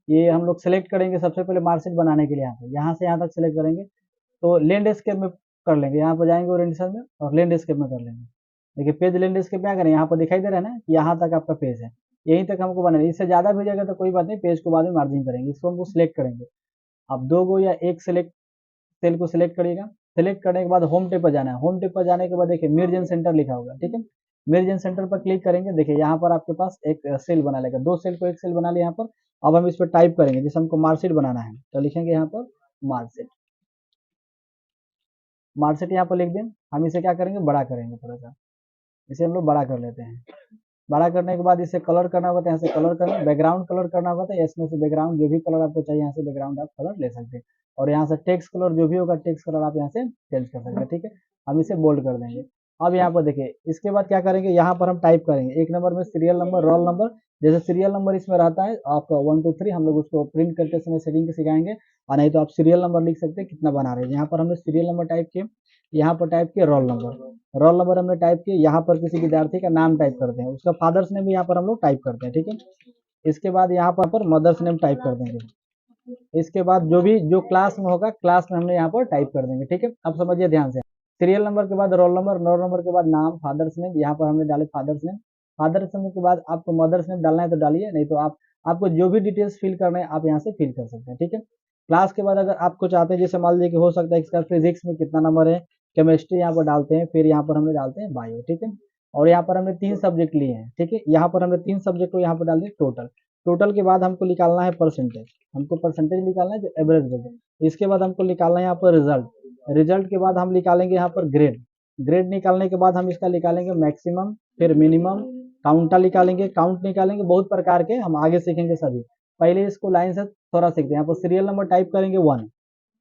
ये हम लोग सेलेक्ट करेंगे सबसे पहले मार्कशीट बनाने के लिए। यहाँ से यहाँ तक सेलेक्ट करेंगे तो लैंडस्केप में कर लेंगे, यहाँ पर जाएंगे ओरिएंटेशन में और लैंडस्केप में कर लेंगे। देखिए पेज लैंडस्केप में क्या करें, यहाँ पर दिखाई दे रहा है ना कि यहाँ तक आपका पेज है, यहीं तक हमको बनाना है। इससे ज़्यादा भी हो जाएगा तो कोई बात नहीं, पेज को बाद में मार्जिन करेंगे। इसको हमको सिलेक्ट करेंगे, आप दो गो या एक सेलेक्ट सेल को सिलेक्ट करिएगा। सेलेक्ट करने के बाद होम टेब पर जाना है। होम टेब पर जाने के बाद देखिए मेर्ज सेंटर लिखा होगा, ठीक है। मेर्ज सेंटर पर क्लिक करेंगे, देखिए यहाँ पर आपके पास एक सेल बना लेगा, दो सेल को एक सेल बना लिया यहाँ पर। अब हम इस पर टाइप करेंगे, जैसे हमको मार्कशीट बनाना है तो लिखेंगे यहाँ पर मार्कशीट। मार्कशीट यहाँ पर लिख दें। हम इसे क्या करेंगे, बड़ा करेंगे थोड़ा सा, इसे हम लोग बड़ा कर लेते हैं। बड़ा करने के बाद इसे कलर करना होगा तो यहाँ से कलर करना, बैकग्राउंड कलर करना होगा तो इसमें से बैकग्राउंड जो भी कलर आपको चाहिए यहाँ से बैकग्राउंड आप कलर ले सकते हैं। और यहाँ से टेक्स्ट कलर जो भी होगा टेक्स्ट कलर आप यहाँ से चेंज कर सकते हैं, ठीक है। हम इसे बोल्ड कर देंगे। अब यहाँ पर देखिए इसके बाद क्या करेंगे, यहाँ पर हम टाइप करेंगे एक नंबर में सीरियल नंबर, रोल नंबर। जैसे सीरियल नंबर इसमें रहता है आपका 1 2 3, हम लोग उसको प्रिंट करते समय सेटिंग सिखाएंगे। और नहीं तो आप सीरियल नंबर लिख सकते हैं कितना बना रहे हैं। यहाँ पर हमने सीरियल नंबर टाइप किया, यहाँ पर टाइप किया रोल नंबर। रोल नंबर हमने टाइप किया, यहाँ पर किसी विद्यार्थी का नाम टाइप करते हैं, उसका फादर्स नेम भी यहाँ पर हम लोग टाइप करते हैं, ठीक है। इसके बाद यहाँ पर मदर्स नेम टाइप कर देंगे। इसके बाद जो भी जो क्लास में होगा क्लास में हमने यहाँ पर टाइप कर देंगे, ठीक है। अब समझिए ध्यान से, सीरियल नंबर के बाद रोल नंबर के बाद नाम, फादर्स नेम, यहाँ पर हमने डाले फादर्स नेम। फादर्स नेम के बाद आपको मदर्स नेम डालना है तो डालिए, नहीं तो आपको जो भी डिटेल्स फिल करना है आप यहाँ से फिल कर सकते हैं, ठीक है। क्लास के बाद अगर आपको चाहते हैं, जैसे मान लीजिए कि हो सकता है इसका फिजिक्स में कितना नंबर है, केमिस्ट्री यहाँ पर डालते हैं, फिर यहाँ पर हमने डालते हैं बायो, ठीक है। और यहाँ पर हमने 3 सब्जेक्ट लिए हैं, ठीक है। यहाँ पर हमने 3 सब्जेक्ट को यहाँ पर डाल दिए टोटल। टोटल के बाद हमको निकालना है परसेंटेज, हमको परसेंटेज निकालना है जो एवरेज बचे। इसके बाद हमको निकालना है यहाँ पर रिजल्ट। रिजल्ट के बाद हम निकालेंगे यहाँ पर ग्रेड। ग्रेड निकालने के बाद हम इसका निकालेंगे मैक्सिमम, फिर मिनिमम, काउंटा निकालेंगे, काउंट निकालेंगे, बहुत प्रकार के हम आगे सीखेंगे सभी। पहले इसको लाइन से थोड़ा सीखते हैं। यहाँ पर सीरियल नंबर टाइप करेंगे 1,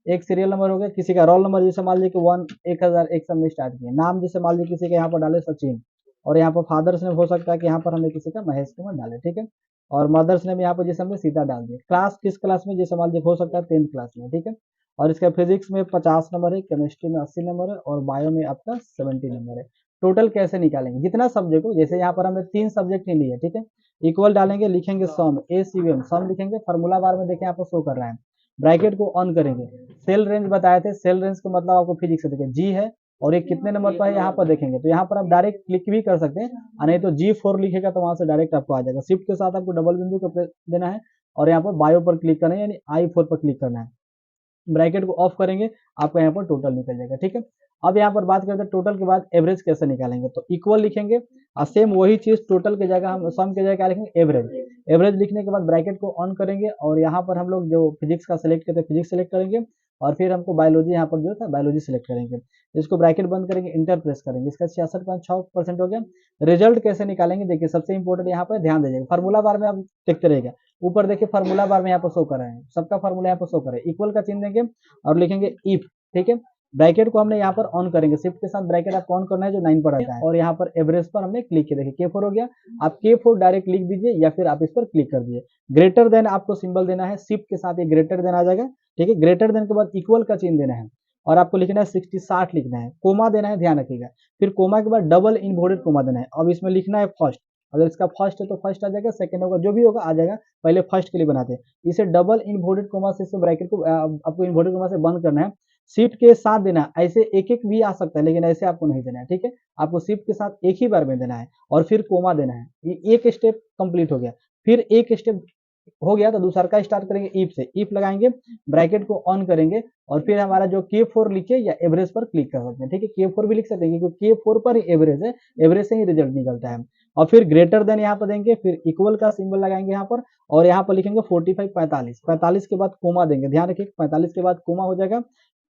एक सीरियल नंबर हो गया। किसी का रोल नंबर जैसे मान लीजिए कि 1001 से हमने स्टार्ट किया। नाम जैसे मान लीजिए किसी के यहाँ पर डाले सचिन, और यहाँ पर फादर्स नेम हो सकता है कि यहाँ पर हमने किसी का महेश कुमार डाले, ठीक है। और मदर्स नेम यहाँ पर जैसे हमने सीता डाल दिया। क्लास किस क्लास में, जैसे मान लीजिए हो सकता है 10th क्लास में, ठीक है। और इसका फिजिक्स में 50 नंबर है, केमिस्ट्री में 80 नंबर है, और बायो में आपका 70 नंबर है। टोटल कैसे निकालेंगे, जितना सब्जेक्ट हो, जैसे यहाँ पर हमने 3 सब्जेक्ट ही लिए, ठीक है। इक्वल डालेंगे, लिखेंगे सम, ACM सम लिखेंगे, फार्मूला बार में देखें आपको शो कर रहा है। ब्रैकेट को ऑन करेंगे। सेल रेंज बताए थे, सेल रेंज का मतलब आपको फिजिक्स से देखिए जी है, और ये कितने नंबर पर है यहाँ पर देखेंगे, तो यहाँ पर आप डायरेक्ट क्लिक भी कर सकते हैं, और नहीं तो G4 लिखेगा तो वहां से डायरेक्ट आपको आ जाएगा। शिफ्ट के साथ आपको डबल बिंदु को देना है, और यहाँ पर बायो पर क्लिक करना है, यानी I4 पर क्लिक करना है। ब्रैकेट को ऑफ करेंगे, आपका यहाँ पर टोटल निकल जाएगा, ठीक है। अब यहाँ पर बात करते हैं टोटल के बाद एवरेज कैसे निकालेंगे, तो इक्वल लिखेंगे, और सेम वही चीज टोटल की जगह हम सम की जगह क्या लिखेंगे, एवरेज। एवरेज लिखने के बाद ब्रैकेट को ऑन करेंगे, और यहाँ पर हम लोग जो फिजिक्स का सिलेक्ट करते हैं फिजिक्स सेलेक्ट करेंगे, और फिर हमको बायोलॉजी यहाँ पर जो था बायोलॉजी सेलेक्ट करेंगे। इसको ब्रैकेट बंद करेंगे, इंटर प्रेस करेंगे, इसका 66.6% हो गया। रिजल्ट कैसे निकालेंगे, देखिए सबसे इंपॉर्टेंट यहाँ पर ध्यान दीजिएगा, फार्मूला बार में आप देखते रहेगा, ऊपर देखिए फार्मूला बार में यहाँ पर शो कर रहे हैं, सबका फार्मूला यहाँ पर शो कर रहे हैं। इक्वल का चिन्ह देंगे और लिखेंगे इफ, ठीक है। ब्रैकेट को हमने यहाँ पर ऑन करेंगे, शिफ्ट के साथ ब्रैकेट आपको ऑन करना है जो 9 पर रहता है, और यहाँ पर एवरेज पर हमने क्लिक किया, देखिए K4 हो गया। आप K4 डायरेक्ट लिख दीजिए, या फिर आप इस पर क्लिक कर दीजिए। ग्रेटर देन आपको सिंबल देना है, शिफ्ट के साथ ये ग्रेटर देन आ जाएगा, ठीक है। ग्रेटर देन के बाद इक्वल का चिन्ह देना है, और आपको लिखना है 60 लिखना है, कोमा देना है, ध्यान रखिएगा। फिर कोमा के बाद डबल इनवोटेड कोमा देना है। अब इसमें लिखना है फर्स्ट, अगर इसका फर्स्ट है तो फर्स्ट आ जाएगा, सेकंड होगा जो भी होगा आ जाएगा, पहले फर्स्ट के लिए बनाते हैं। इसे डबल इनवोटेड कोमा से ब्रैकेट को आपको इनवोटेड कोमा से बंद करना है, शिफ्ट के साथ देना है। ऐसे एक एक भी आ सकता है, लेकिन ऐसे आपको नहीं देना है, ठीक है। आपको शिफ्ट के साथ एक ही बार में देना है, और फिर कोमा देना है। ये एक स्टेप कंप्लीट हो गया। फिर एक स्टेप हो गया तो दूसरा का स्टार्ट करेंगे इफ से, इफ लगाएंगे, ब्रैकेट को ऑन करेंगे, और फिर हमारा जो K4 लिखे या एवरेज पर क्लिक कर सकते हैं, ठीक है। K4 भी लिख सकते हैं क्योंकि K4 पर ही एवरेज है, एवरेज से ही रिजल्ट निकलता है। और फिर ग्रेटर देन यहाँ पर देंगे, फिर इक्वल का सिंबल लगाएंगे यहाँ पर, और यहाँ पर लिखेंगे 45 45, 45 के बाद कोमा देंगे, ध्यान रखिए 45 के बाद कोमा हो जाएगा।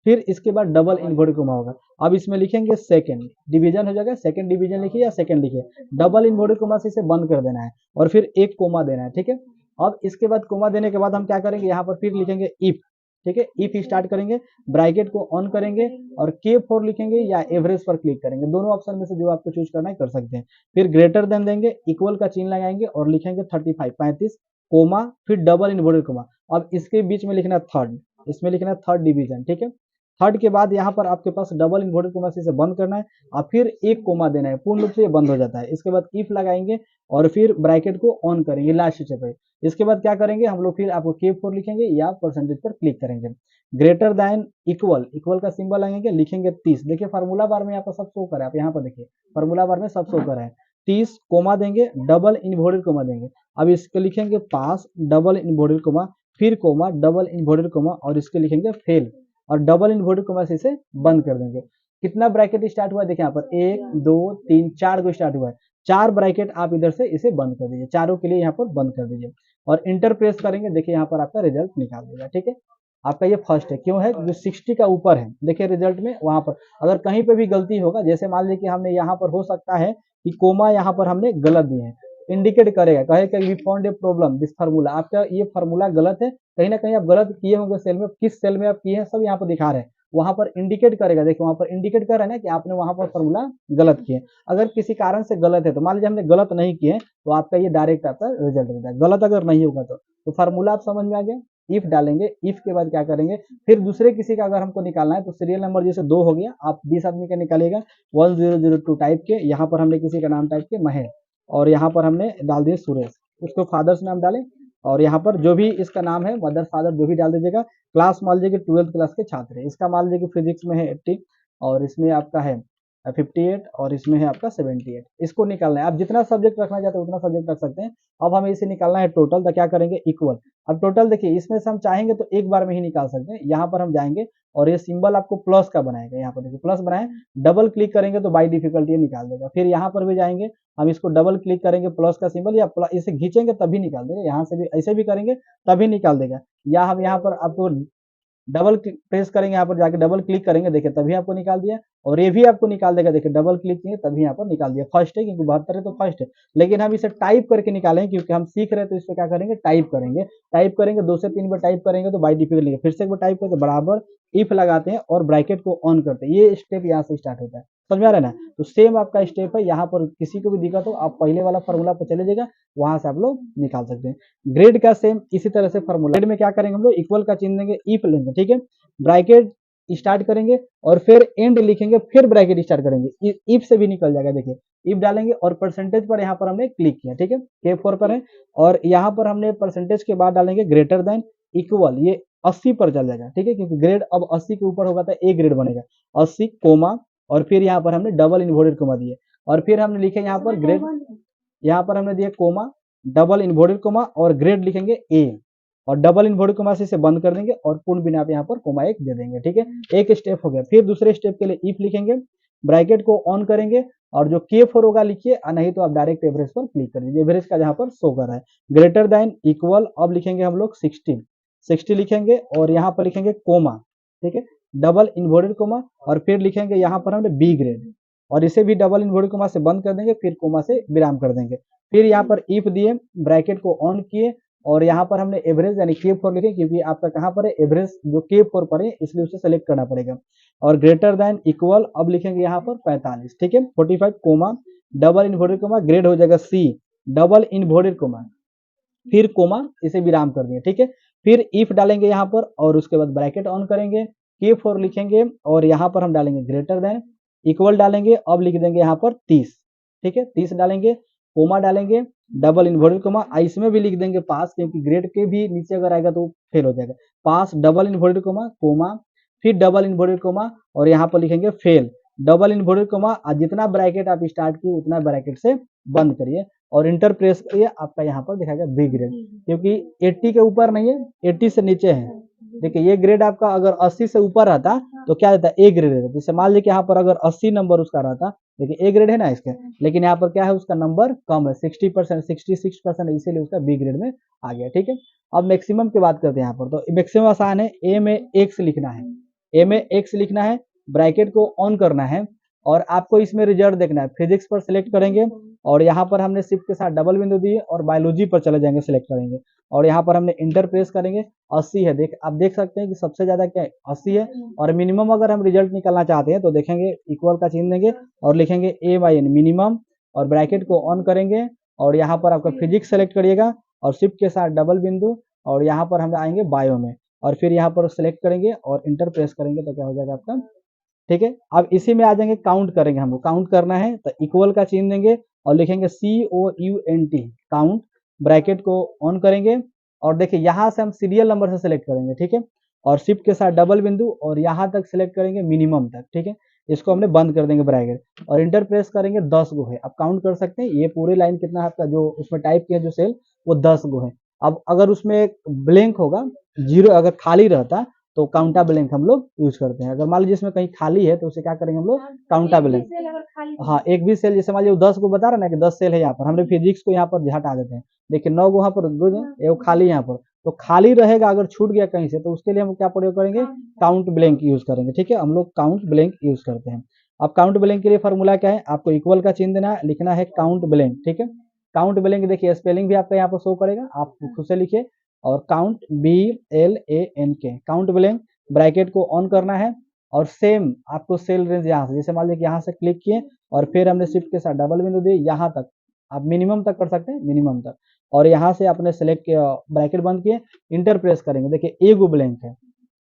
फिर इसके बाद डबल इनवर्टेड कोमा होगा। अब इसमें लिखेंगे सेकंड डिवीजन हो जाएगा, सेकंड डिवीजन लिखिए या सेकंड लिखिए, डबल इनवर्टेड कोमा से इसे बंद कर देना है, और फिर एक कोमा देना है, ठीक है। अब इसके बाद कोमा देने के बाद हम क्या करेंगे, यहाँ पर फिर लिखेंगे इफ, ठीक है। इफ स्टार्ट करेंगे, ब्रैकेट को ऑन करेंगे, और K4 लिखेंगे या एवरेज पर क्लिक करेंगे, दोनों ऑप्शन में से जो आपको चूज करना है कर सकते हैं। फिर ग्रेटर देन देंगे, इक्वल का चिन्ह लगाएंगे, और लिखेंगे 35 35 कोमा, फिर डबल इनवर्टेड कोमा। अब इसके बीच में लिखना थर्ड, इसमें लिखना थर्ड डिवीजन, ठीक है। थर्ड के बाद यहाँ पर आपके पास डबल इन्वर्टेड कोमा से इसे बंद करना है और फिर एक कोमा देना है, पूर्ण रूप से ये बंद हो जाता है। इसके बाद इफ लगाएंगे और फिर ब्रैकेट को ऑन करेंगे लास्ट स्टेप है। इसके बाद क्या करेंगे हम लोग, फिर आपको K4 लिखेंगे या परसेंटेज पर क्लिक करेंगे। ग्रेटर देन इक्वल, इक्वल का सिंबल लगाएंगे, लिखेंगे 30। देखिए फार्मूला बार में यहाँ पर सब शो कर है, आप यहाँ पर देखिए फार्मूला बार में सब शो कर है। 30 कोमा देंगे, डबल इन्वर्टेड कोमा देंगे। अब इसके लिखेंगे पास, डबल इन्वर्टेड कोमा, फिर कोमा, डबल इन्वर्टेड कोमा और इसके लिखेंगे फेल और डबल इन्वर्टेड कोमा से इसे बंद कर देंगे। कितना ब्रैकेट स्टार्ट हुआ है देखिए यहाँ पर 1 2 3 4 को स्टार्ट हुआ है। 4 ब्रैकेट आप इधर से इसे बंद कर दीजिए, चारों के लिए यहाँ पर बंद कर दीजिए और इंटर प्रेस करेंगे। देखिए यहाँ पर आपका रिजल्ट निकाल देगा। ठीक है, आपका ये फर्स्ट है, क्यों है जो 60 का ऊपर है। देखिए रिजल्ट में वहां पर अगर कहीं पे भी गलती होगा, जैसे मान लीजिए कि हमने यहाँ पर हो सकता है कि कोमा यहाँ पर हमने गलत दिए हैं, इंडिकेट करेगा, कहेगा we found a problem this formula, आपका ये फार्मूला गलत है, कहीं ना कहीं आप गलत किए होंगे सेल में, किस सेल में आप किए हैं सब यहाँ पर दिखा रहे हैं, वहां पर इंडिकेट करेगा। देखिए वहां पर इंडिकेट कर रहा है ना कि आपने वहां पर फार्मूला गलत किए। अगर किसी कारण से गलत है तो मान लीजिए हमने गलत नहीं किए तो आपका ये डायरेक्ट आपका रिजल्ट रहता है। गलत अगर नहीं होगा तो फार्मूला आप समझ में आ गया। इफ डालेंगे, इफ के बाद क्या करेंगे, फिर दूसरे किसी का अगर हमको निकालना है तो सीरियल नंबर जैसे 2 हो गया, आप 20 आदमी का निकालिएगा 1002 टाइप के, यहाँ पर हमने किसी का नाम टाइप के महेश और यहाँ पर हमने डाल दिए सुरेश, उसको फादर्स नाम डाले और यहाँ पर जो भी इसका नाम है मदर फादर जो भी डाल दीजिएगा। क्लास मान लीजिए कि 12th क्लास के छात्र है, इसका मान लीजिए कि फिजिक्स में है 80 और इसमें आपका है 58 और इसमें है आपका 78, इसको निकालना है। आप जितना सब्जेक्ट रखना चाहते हैं उतना सब्जेक्ट रख सकते हैं। अब हमें इसे निकालना है टोटल, तो क्या करेंगे इक्वल। अब टोटल देखिए इसमें से हम चाहेंगे तो एक बार में ही निकाल सकते हैं। यहाँ पर हम जाएंगे और ये सिंबल आपको प्लस का बनाएगा, यहाँ पर देखिए प्लस बनाए, डबल क्लिक करेंगे तो बाई डिफिकल्टी ये निकाल देगा। फिर यहाँ पर भी जाएंगे, हम इसको डबल क्लिक करेंगे प्लस का सिंबल या इसे खींचेंगे तभी निकाल देगा, यहाँ से भी ऐसे भी करेंगे तभी निकाल देगा। या हम यहाँ पर आपको डबल प्रेस करेंगे, यहाँ पर जाके डबल क्लिक करेंगे, देखिए तभी आपको निकाल दिया। और ये भी आपको निकाल देगा, देखिए डबल क्लिक किए तभी यहाँ पर निकाल दिया। फर्स्ट है क्योंकि 72 है तो फर्स्ट है, लेकिन हम इसे टाइप करके निकालेंगे क्योंकि हम सीख रहे हैं तो इस पर क्या करेंगे टाइप करेंगे। टाइप करेंगे 2 से 3 बार टाइप करेंगे तो बाई डिफिकल्ट लिखेंगे, फिर से एक बार टाइप करके बराबर इफ लगाते हैं और ब्रैकेट को ऑन करते हैं। ये स्टेप यहाँ से स्टार्ट होता है, समझ में आ रहा है ना। तो सेम आपका स्टेप है, यहाँ पर किसी को भी दिक्कत हो आप पहले वाला फॉर्मूला पर चले जाएगा, वहां से आप लोग निकाल सकते हैं। ग्रेड का सेम इसी तरह से फॉर्मूला, ग्रेड में क्या करेंगे हम लोग इक्वल का चिन्ह देंगे, इफ लेंगे, ठीक है, ब्रैकेट स्टार्ट करेंगे और फिर एंड लिखेंगे, फिर ब्रैकेट स्टार्ट करेंगे, इफ से भी निकल जाएगा। देखिए इफ डालेंगे और परसेंटेज पर यहाँ पर हमने क्लिक किया, ठीक है, K4 पर है और यहाँ पर हमने परसेंटेज के बाद डालेंगे ग्रेटर देन इक्वल, ये 80 पर चल जाएगा, ठीक है, क्योंकि ग्रेड अब 80 के ऊपर होगा तो ए ग्रेड बनेगा। 80 कोमा और फिर यहाँ पर हमने डबल इन्वर्टेड कोमा दिए और फिर हमने लिखे यहाँ पर ग्रेड, यहाँ पर हमने दिया कोमा, डबल इन्वर्टेड कोमा और ग्रेड लिखेंगे ए और डबल इन्वर्टेड कोमा से इसे बंद कर देंगे और पूर्ण बिना पे यहाँ पर कोमा 1 दे देंगे, ठीक है। एक स्टेप हो गया। फिर दूसरे स्टेप के लिए इफ लिखेंगे, ब्रैकेट को ऑन करेंगे और जो K4 होगा लिखिए, नहीं तो आप डायरेक्ट एवरेज पर क्लिक कर दीजिए, एवरेज का जहाँ पर शो कर रहा है। ग्रेटर देन इक्वल, अब लिखेंगे हम लोग 60 लिखेंगे और यहाँ पर लिखेंगे कोमा, ठीक है, डबल इन्वर्टेड कोमा और फिर लिखेंगे यहाँ पर हमने बी ग्रेड और इसे भी डबल इन्वर्टेड कोमा से बंद कर देंगे, फिर कोमा से विराम कर देंगे। फिर यहाँ पर इफ दिए, ब्रैकेट को ऑन किए और यहाँ पर हमने एवरेज यानी K4 लिखे क्योंकि आपका कहाँ पर है एवरेज जो K4 पर है, इसलिए उसे सेलेक्ट करना पड़ेगा। और ग्रेटर देन इक्वल, अब लिखेंगे यहाँ पर 45, ठीक है, 45 comma, double inverted comma, grade हो जाएगा C, डबल इन्वर्टेड कोमा, फिर कोमा, इसे विराम कर दिए, ठीक है। फिर इफ डालेंगे यहाँ पर और उसके बाद ब्रैकेट ऑन करेंगे, K4 लिखेंगे और यहाँ पर हम डालेंगे ग्रेटर देन इक्वल डालेंगे, अब लिख देंगे यहाँ पर 30, ठीक है, 30 डालेंगे, कोमा डालेंगे, डबल इन्वर्टेड कोमा, इसमें भी लिख देंगे पास क्योंकि ग्रेड के भी नीचे अगर आएगा तो फेल हो जाएगा। पास, डबल इन्वर्टेड कोमा, कोमा, फिर डबल इन्वर्टेड कोमा और यहाँ पर लिखेंगे फेल, डबल इन्वर्टेड कोमा, जितना ब्रैकेट आप स्टार्ट किए उतना ब्रैकेट से बंद करिए और इंटर प्रेस करिए, आपका यहाँ पर दिखाएगा बी ग्रेड क्योंकि 80 के ऊपर नहीं है, 80 से नीचे है। देखिए ये ग्रेड आपका अगर 80 से ऊपर रहता तो क्या रहता है ए ग्रेड रहता। जैसे मान लीजिए कि यहाँ पर अगर 80 नंबर उसका रहता, देखिए ए ग्रेड है ना इसके, लेकिन यहाँ पर क्या है उसका नंबर कम है 60%, 66%, इसीलिए उसका बी ग्रेड में आ गया, ठीक है। अब मैक्सिमम की बात करते हैं यहाँ पर, तो मैक्सिमम आसान है, ए में एक्स लिखना है, ए में एक्स लिखना है, ब्रैकेट को ऑन करना है और आपको इसमें रिजल्ट देखना है। फिजिक्स पर सिलेक्ट करेंगे और यहाँ पर हमने शिफ्ट के साथ डबल बिंदु दिए और बायोलॉजी पर चले जाएंगे, सिलेक्ट करेंगे और यहाँ पर हमने इंटर प्रेस करेंगे। 80 है, देख आप देख सकते हैं कि सबसे ज्यादा क्या है 80 है और मिनिमम अगर हम रिजल्ट निकालना चाहते हैं तो देखेंगे इक्वल का चिन्ह देंगे और लिखेंगे A/N मिनिमम और ब्रैकेट को ऑन करेंगे और यहाँ पर आपका फिजिक्स सेलेक्ट करिएगा और शिफ्ट के साथ डबल बिंदु और यहाँ पर हम आएंगे बायो में और फिर यहाँ पर सेलेक्ट करेंगे और इंटर प्रेस करेंगे तो क्या हो जाएगा आपका, ठीक है। अब इसी में आ जाएंगे, काउंट करेंगे, हमको काउंट करना है तो इक्वल का चिन्ह देंगे और लिखेंगे COUNT काउंट, ब्रैकेट को ऑन करेंगे और देखिए यहाँ से हम सीरियल नंबर से सिलेक्ट करेंगे, ठीक है, और शिफ्ट के साथ डबल बिंदु और यहाँ तक सिलेक्ट करेंगे मिनिमम तक, ठीक है। इसको हमने बंद कर देंगे ब्रैकेट और इंटर प्रेस करेंगे, 10 गो है। अब काउंट कर सकते हैं ये पूरी लाइन कितना है आपका, जो उसमें टाइप किया जो सेल वो 10 गो है। अब अगर उसमें ब्लैंक होगा, जीरो अगर खाली रहता तो काउंटा ब्लैंक हम लोग यूज करते हैं। अगर मान लीजिए इसमें कहीं खाली है तो उसे क्या करेंगे हम लोग, काउंटा ब्लैंक। हाँ, एक भी सेल, जैसे मान लीजिए 10 को बता रहा ना कि 10 सेल है यहाँ पर, हमने फिजिक्स को यहाँ पर हटा देते हैं, देखिए 9 गो यहाँ पर, एगो खाली यहाँ पर, तो खाली रहेगा अगर छूट गया कहीं से तो उसके लिए हम क्या प्रयोग करेंगे, काउंट ब्लैंक यूज करेंगे, ठीक है। हम लोग काउंट ब्लैंक यूज करते हैं। अब काउंट ब्लैंक के लिए फॉर्मूला क्या है, आपको इक्वल का चिन्ह देना है, लिखना है काउंट ब्लैंक, ठीक है। काउंट ब्लैंक देखिए स्पेलिंग भी आपका यहाँ पर शो करेगा, आप खुद से लिखिए, और count BLANK count blank, bracket को ऑन करना है और सेम आपको सेल रेंज यहाँ से, जैसे मान लीजिए यहाँ से क्लिक किए और फिर हमने शिफ्ट के साथ डबल बिंदु दिए यहाँ तक, आप मिनिमम तक कर सकते हैं, मिनिमम तक, और यहाँ से आपने सेलेक्ट किया, ब्रैकेट बंद किए, इंटर प्रेस करेंगे, देखिए एगो ब्लैंक है,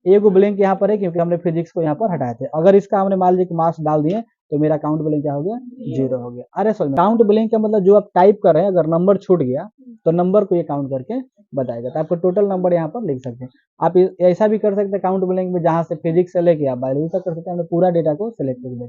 एगो ब्लैंक यहाँ पर है क्योंकि हमने फिजिक्स को यहाँ पर हटाए थे। अगर इसका हमने मान लीजिए मार्क्स डाल दिए तो मेरा काउंट ब्लैंक क्या हो गया, 0 हो गया। अरे सॉरी, काउंट ब्लैंक का मतलब जो आप टाइप कर रहे हैं अगर नंबर छूट गया तो नंबर को ये काउंट करके बताएगा, तो आपको टोटल नंबर यहाँ पर लिख सकते हैं। आप ऐसा भी कर सकते हैं काउंट ब्लैंक में, जहाँ से फिजिक्स से लेके आप बायोलॉजी तक कर सकते हैं, हमने पूरा डेटा को सिलेक्ट कर दिया।